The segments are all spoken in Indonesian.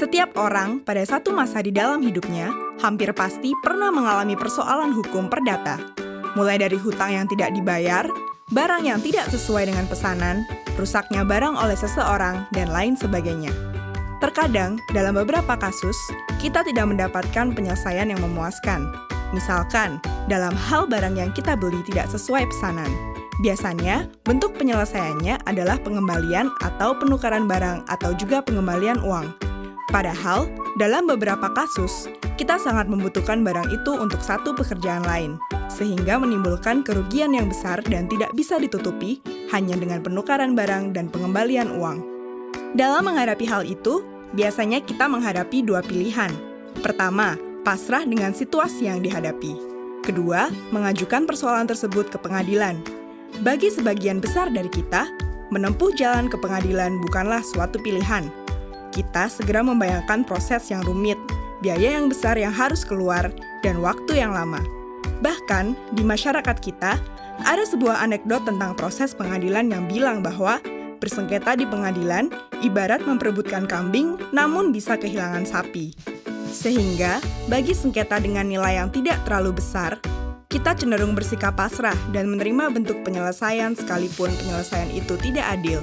Setiap orang pada satu masa di dalam hidupnya hampir pasti pernah mengalami persoalan hukum perdata. Mulai dari hutang yang tidak dibayar, barang yang tidak sesuai dengan pesanan, rusaknya barang oleh seseorang, dan lain sebagainya. Terkadang, dalam beberapa kasus, kita tidak mendapatkan penyelesaian yang memuaskan. Misalkan, dalam hal barang yang kita beli tidak sesuai pesanan. Biasanya, bentuk penyelesaiannya adalah pengembalian atau penukaran barang atau juga pengembalian uang. Padahal, dalam beberapa kasus, kita sangat membutuhkan barang itu untuk satu pekerjaan lain, sehingga menimbulkan kerugian yang besar dan tidak bisa ditutupi hanya dengan penukaran barang dan pengembalian uang. Dalam menghadapi hal itu, biasanya kita menghadapi dua pilihan. Pertama, pasrah dengan situasi yang dihadapi. Kedua, mengajukan persoalan tersebut ke pengadilan. Bagi sebagian besar dari kita, menempuh jalan ke pengadilan bukanlah suatu pilihan. Kita segera membayangkan proses yang rumit, biaya yang besar yang harus keluar, dan waktu yang lama. Bahkan, di masyarakat kita, ada sebuah anekdot tentang proses pengadilan yang bilang bahwa bersengketa di pengadilan ibarat memperebutkan kambing, namun bisa kehilangan sapi. Sehingga, bagi sengketa dengan nilai yang tidak terlalu besar, kita cenderung bersikap pasrah dan menerima bentuk penyelesaian sekalipun penyelesaian itu tidak adil.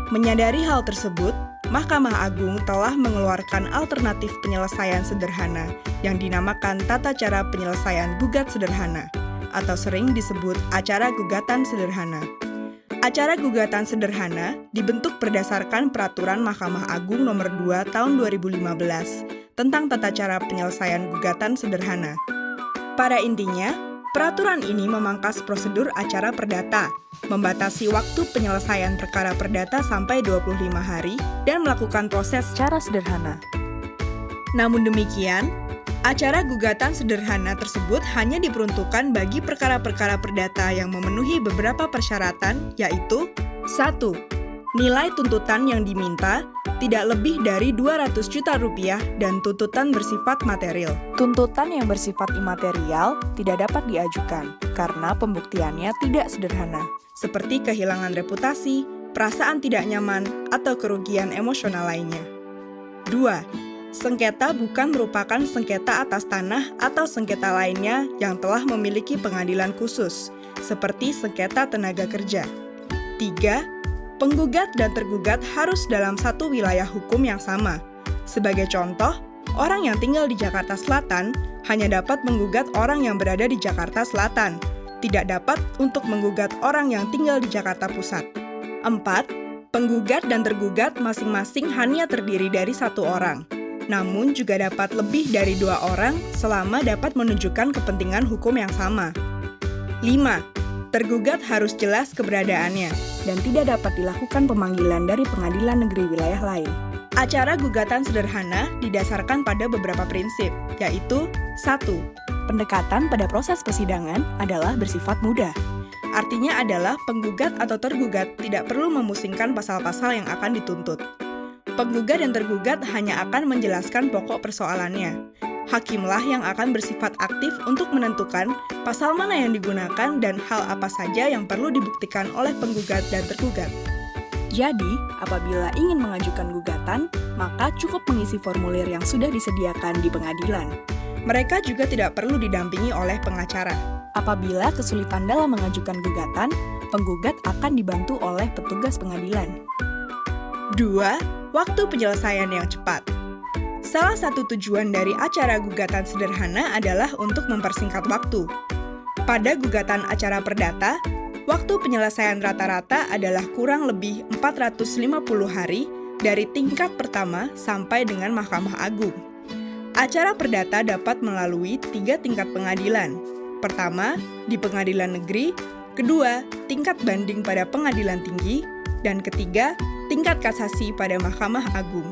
Menyadari hal tersebut, Mahkamah Agung telah mengeluarkan alternatif penyelesaian sederhana yang dinamakan Tata Cara Penyelesaian Gugat Sederhana, atau sering disebut Acara Gugatan Sederhana. Acara gugatan sederhana dibentuk berdasarkan Peraturan Mahkamah Agung Nomor 2 Tahun 2015 tentang Tata Cara Penyelesaian Gugatan Sederhana. Pada intinya, peraturan ini memangkas prosedur acara perdata, membatasi waktu penyelesaian perkara perdata sampai 25 hari, dan melakukan proses secara sederhana. Namun demikian, acara gugatan sederhana tersebut hanya diperuntukkan bagi perkara-perkara perdata yang memenuhi beberapa persyaratan, yaitu 1. Nilai tuntutan yang diminta tidak lebih dari 200 juta rupiah dan tuntutan bersifat material. Tuntutan yang bersifat imaterial tidak dapat diajukan karena pembuktiannya tidak sederhana, seperti kehilangan reputasi, perasaan tidak nyaman, atau kerugian emosional lainnya. 2. Sengketa bukan merupakan sengketa atas tanah atau sengketa lainnya yang telah memiliki pengadilan khusus, seperti sengketa tenaga kerja. 3. Penggugat dan tergugat harus dalam satu wilayah hukum yang sama. Sebagai contoh, orang yang tinggal di Jakarta Selatan hanya dapat menggugat orang yang berada di Jakarta Selatan, tidak dapat untuk menggugat orang yang tinggal di Jakarta Pusat. 4. Penggugat dan tergugat masing-masing hanya terdiri dari satu orang, namun juga dapat lebih dari 2 orang selama dapat menunjukkan kepentingan hukum yang sama. 5. Tergugat harus jelas keberadaannya dan tidak dapat dilakukan pemanggilan dari pengadilan negeri wilayah lain. Acara gugatan sederhana didasarkan pada beberapa prinsip, yaitu 1. Pendekatan pada proses persidangan adalah bersifat mudah. Artinya adalah penggugat atau tergugat tidak perlu memusingkan pasal-pasal yang akan dituntut. Penggugat dan tergugat hanya akan menjelaskan pokok persoalannya. Hakimlah yang akan bersifat aktif untuk menentukan pasal mana yang digunakan dan hal apa saja yang perlu dibuktikan oleh penggugat dan tergugat. Jadi, apabila ingin mengajukan gugatan, maka cukup mengisi formulir yang sudah disediakan di pengadilan. Mereka juga tidak perlu didampingi oleh pengacara. Apabila kesulitan dalam mengajukan gugatan, penggugat akan dibantu oleh petugas pengadilan. 2. Waktu penyelesaian yang cepat. Salah satu tujuan dari acara gugatan sederhana adalah untuk mempersingkat waktu. Pada gugatan acara perdata, waktu penyelesaian rata-rata adalah kurang lebih 450 hari dari tingkat pertama sampai dengan Mahkamah Agung. Acara perdata dapat melalui 3 tingkat pengadilan. Pertama, di pengadilan negeri, kedua, tingkat banding pada pengadilan tinggi, dan ketiga, tingkat kasasi pada Mahkamah Agung.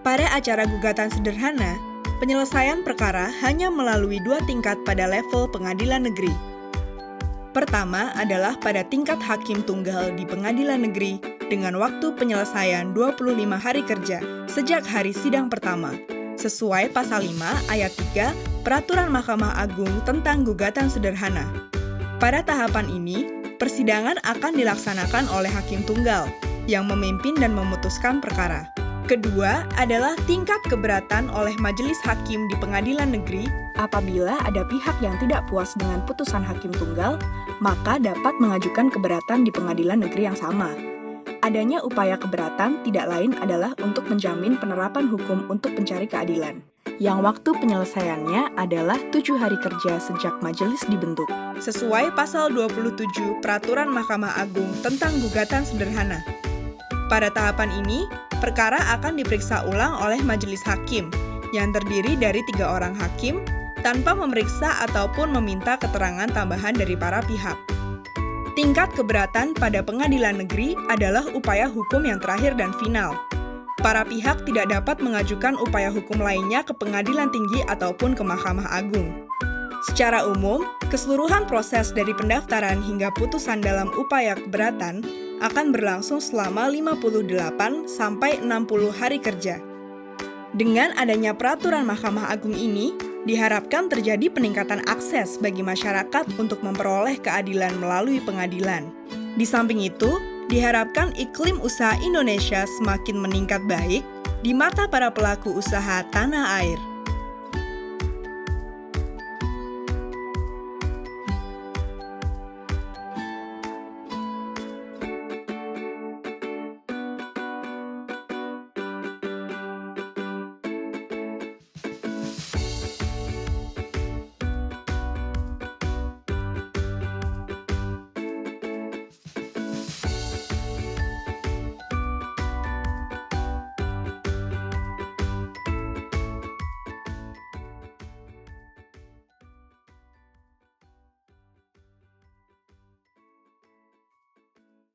Pada acara gugatan sederhana, penyelesaian perkara hanya melalui 2 tingkat pada level pengadilan negeri. Pertama adalah pada tingkat hakim tunggal di pengadilan negeri dengan waktu penyelesaian 25 hari kerja sejak hari sidang pertama, sesuai pasal 5 ayat 3 Peraturan Mahkamah Agung tentang gugatan sederhana. Pada tahapan ini, persidangan akan dilaksanakan oleh hakim tunggal yang memimpin dan memutuskan perkara. Kedua adalah tingkat keberatan oleh majelis hakim di pengadilan negeri. Apabila ada pihak yang tidak puas dengan putusan hakim tunggal, maka dapat mengajukan keberatan di pengadilan negeri yang sama. Adanya upaya keberatan tidak lain adalah untuk menjamin penerapan hukum untuk pencari keadilan, yang waktu penyelesaiannya adalah 7 hari kerja sejak majelis dibentuk. Sesuai pasal 27 Peraturan Mahkamah Agung tentang gugatan sederhana. Pada tahapan ini, perkara akan diperiksa ulang oleh majelis hakim, yang terdiri dari 3 orang hakim, tanpa memeriksa ataupun meminta keterangan tambahan dari para pihak. Tingkat keberatan pada pengadilan negeri adalah upaya hukum yang terakhir dan final. Para pihak tidak dapat mengajukan upaya hukum lainnya ke pengadilan tinggi ataupun ke Mahkamah Agung. Secara umum, keseluruhan proses dari pendaftaran hingga putusan dalam upaya keberatan akan berlangsung selama 58 sampai 60 hari kerja. Dengan adanya peraturan Mahkamah Agung ini, diharapkan terjadi peningkatan akses bagi masyarakat untuk memperoleh keadilan melalui pengadilan. Di samping itu, diharapkan iklim usaha Indonesia semakin meningkat baik di mata para pelaku usaha tanah air.